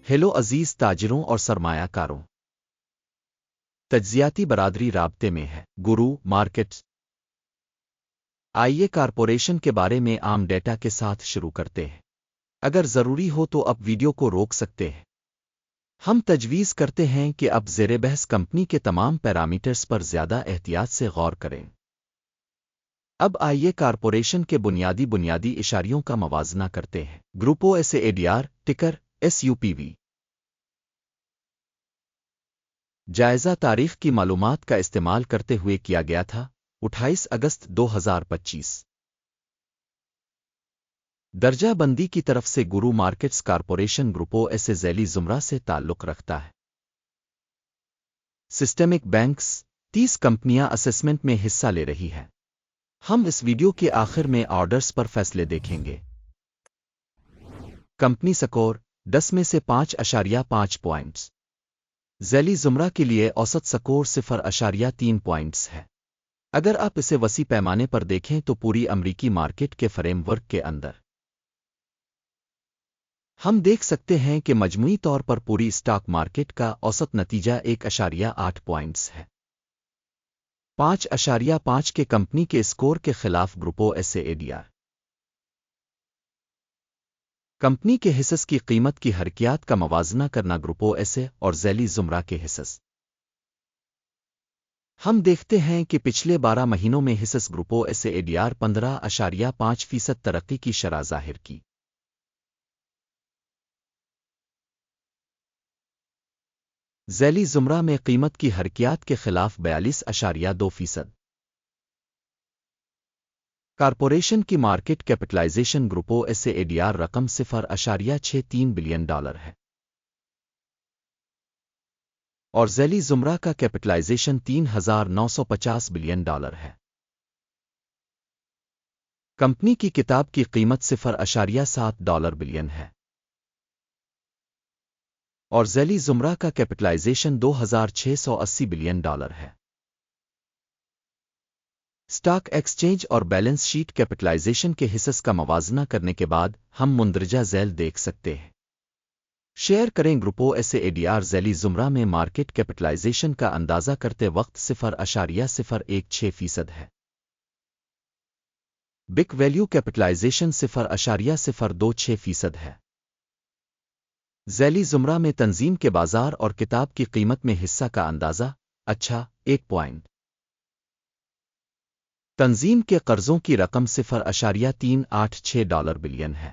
Hello عزیز تاجروں اور سرمایہ کاروں، تجزیاتی برادری رابطے میں ہے گرو مارکیٹس۔ آئیے کارپوریشن کے بارے میں عام ڈیٹا کے ساتھ شروع کرتے ہیں۔ اگر ضروری ہو تو اب ویڈیو کو روک سکتے ہیں۔ ہم تجویز کرتے ہیں کہ اب زیر بحث کمپنی کے تمام پیرامیٹرز پر زیادہ احتیاط سے غور کریں۔ اب آئیے کارپوریشن کے بنیادی اشاریوں کا موازنہ کرتے ہیں۔ گروپو ایس اے ڈی آر ٹکر SUPV۔ جائزہ تاریخ کی معلومات کا استعمال کرتے ہوئے کیا گیا تھا 28 اگست 2025۔ درجہ بندی کی طرف سے گرو مارکیٹس کارپوریشن گروپو ایسے ذیلی زمرہ سے تعلق رکھتا ہے۔ سسٹمک بینکس 30 کمپنیاں اسسمنٹ میں حصہ لے رہی ہیں۔ ہم اس ویڈیو کے آخر میں آرڈرز پر فیصلے دیکھیں گے۔ کمپنی سکور 10 میں سے 5.5 پوائنٹس۔ ذیلی زمرہ کے لیے اوسط سکور 0.3 پوائنٹس ہے۔ اگر آپ اسے وسیع پیمانے پر دیکھیں تو پوری امریکی مارکیٹ کے فریم ورک کے اندر ہم دیکھ سکتے ہیں کہ مجموعی طور پر پوری اسٹاک مارکیٹ کا اوسط نتیجہ 1.8 پوائنٹس ہے۔ 5.5 کے کمپنی کے اسکور کے خلاف Grupo S A D R company کے حصص کی قیمت کی حرکیات کا موازنہ کرنا گروپو ایسے اور ذیلی زمرہ کے حصص۔ ہم دیکھتے ہیں کہ پچھلے 12 مہینوں میں حصص گروپو ایس اے ڈی آر 15.5% ترقی کی شرح ظاہر کی۔ ذیلی زمرہ میں قیمت کی حرکیات کے خلاف 42.2%۔ کارپوریشن کی market capitalization Grupo S A D R رقم $0.63 بلین ہے اور ذیلی زمرہ کا کیپٹلائزیشن $3,950 بلین ہے۔ کمپنی کی کتاب کی قیمت $0.7 بلین ہے اور ذیلی زمرہ کا کیپٹلائزیشن $2,680 بلین ہے۔ اسٹاک ایکسچینج اور بیلنس شیٹ کیپٹلائزیشن کے حصص کا موازنہ کرنے کے بعد ہم مندرجہ ذیل دیکھ سکتے ہیں۔ شیئر کریں گروپو ایس اے ڈی آر ذیلی زمرہ میں مارکیٹ کیپٹلائزیشن کا اندازہ کرتے وقت 0.016% ہے۔ بک ویلیو کیپٹلائزیشن 0.026% ہے۔ ذیلی زمرہ میں تنظیم کے بازار اور کتاب کی قیمت میں حصہ کا اندازہ 1 پوائنٹ۔ تنظیم کے قرضوں کی رقم $0.386 بلین ہے۔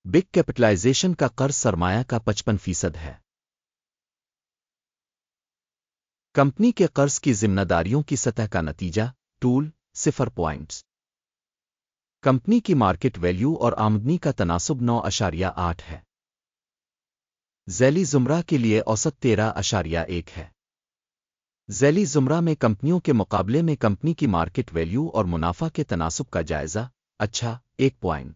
بگ کیپٹلائزیشن کا قرض سرمایہ کا 55% ہے۔ کمپنی کے قرض کی ذمہ داریوں کی سطح کا نتیجہ ٹول 0 پوائنٹس۔ کمپنی کی مارکیٹ ویلیو اور آمدنی کا تناسب 9.8 ہے۔ ذیلی زمرہ کے لیے اوسط 13.1 ہے۔ ذیلی زمرہ میں کمپنیوں کے مقابلے میں کمپنی کی مارکیٹ ویلیو اور منافع کے تناسب کا جائزہ 1 پوائنٹ۔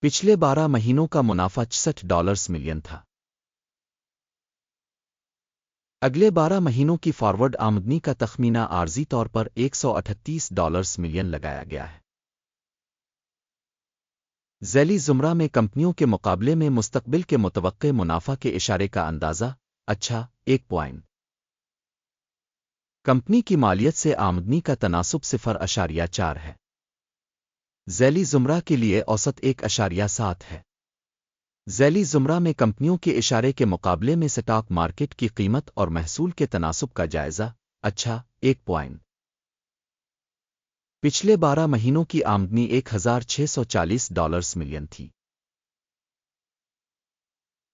پچھلے 12 مہینوں کا منافع $66 ملین تھا۔ اگلے 12 مہینوں کی فارورڈ آمدنی کا تخمینہ عارضی طور پر $138 ملین لگایا گیا ہے۔ ذیلی زمرہ میں کمپنیوں کے مقابلے میں مستقبل کے متوقع منافع کے اشارے کا اندازہ 1 پوائنٹ۔ کمپنی کی مالیت سے آمدنی کا تناسب 0.4 ہے۔ ذیلی زمرہ کے لیے اوسط 1.7 ہے۔ ذیلی زمرہ میں کمپنیوں کے اشارے کے مقابلے میں سٹاک مارکیٹ کی قیمت اور محصول کے تناسب کا جائزہ 1 پوائنٹ۔ پچھلے 12 مہینوں کی آمدنی $1,640 ملین تھی۔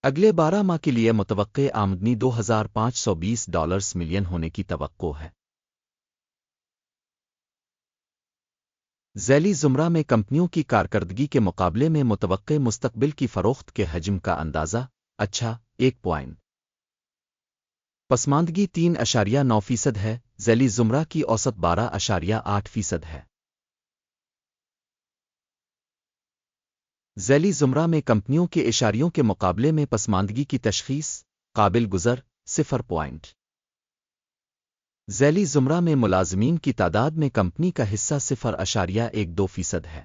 اگلے 12 ماہ کے لیے متوقع آمدنی $2,520 ملین ہونے کی توقع ہے۔ ذیلی زمرہ میں کمپنیوں کی کارکردگی کے مقابلے میں متوقع مستقبل کی فروخت کے حجم کا اندازہ 1 پوائنٹ۔ پسماندگی 3.9% ہے۔ ذیلی زمرہ کی اوسط 12.8% ہے۔ ذیلی زمرہ میں کمپنیوں کے اشاریوں کے مقابلے میں پسماندگی کی تشخیص قابل گزر 0 پوائنٹ۔ ذیلی زمرہ میں ملازمین کی تعداد میں کمپنی کا حصہ 0.12% ہے۔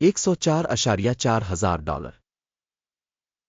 $104,400।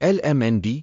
LMND